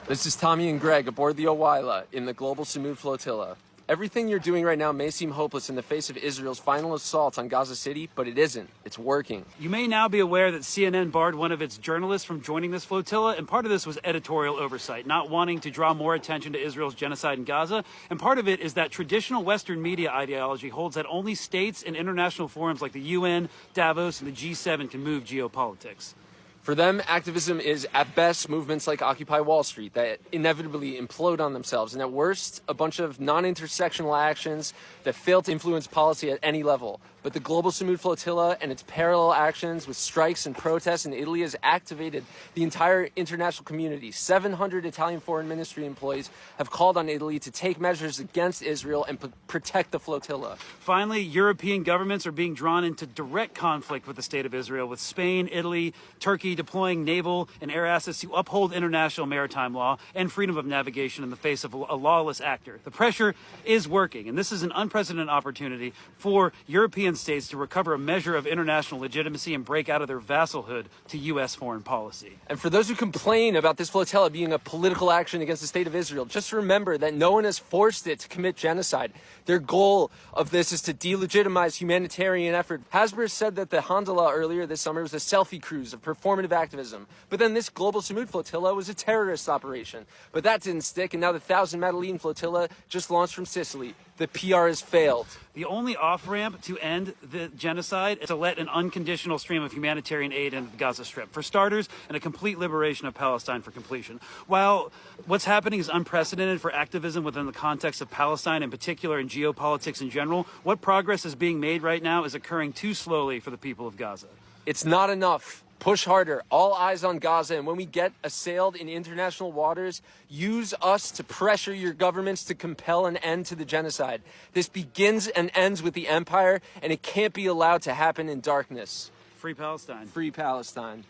This is Tommy and Greg aboard the Owaila in the Global Samud Flotilla. Everything you're doing right now may seem hopeless in the face of Israel's final assault on Gaza City, but it isn't. It's working. You may now be aware that CNN barred one of its journalists from joining this flotilla, and part of this was editorial oversight, not wanting to draw more attention to Israel's genocide in Gaza. And part of it is that traditional Western media ideology holds that only states and international forums like the UN, Davos, and the G7 can move geopolitics. For them, activism is, at best, movements like Occupy Wall Street that inevitably implode on themselves, and at worst, a bunch of non-intersectional actions that fail to influence policy at any level. But the Global Samud Flotilla and its parallel actions with strikes and protests in Italy has activated the entire international community. 700 Italian foreign ministry employees have called on Italy to take measures against Israel and protect the flotilla. Finally, European governments are being drawn into direct conflict with the state of Israel, with Spain, Italy, Turkey deploying naval and air assets to uphold international maritime law and freedom of navigation in the face of a lawless actor. The pressure is working, and this is an unprecedented opportunity for European states to recover a measure of international legitimacy and break out of their vassalhood to U.S. foreign policy. And for those who complain about this flotilla being a political action against the state of Israel, just remember that no one has forced it to commit genocide. Their goal of this is to delegitimize humanitarian effort. Hasbro said that the Handala earlier this summer was a selfie cruise of performative activism. But then this Global Samud Flotilla was a terrorist operation. But that didn't stick, and now the 1,000 Madeleine Flotilla just launched from Sicily. The PR has failed. The only off-ramp to end the genocide is to let an unconditional stream of humanitarian aid into the Gaza Strip. For starters, and a complete liberation of Palestine for completion. While what's happening is unprecedented for activism within the context of Palestine in particular and geopolitics in general, what progress is being made right now is occurring too slowly for the people of Gaza. It's not enough. Push harder. All eyes on Gaza. And when we get assailed in international waters, use us to pressure your governments to compel an end to the genocide. This begins and ends with the empire, and it can't be allowed to happen in darkness. Free Palestine. Free Palestine.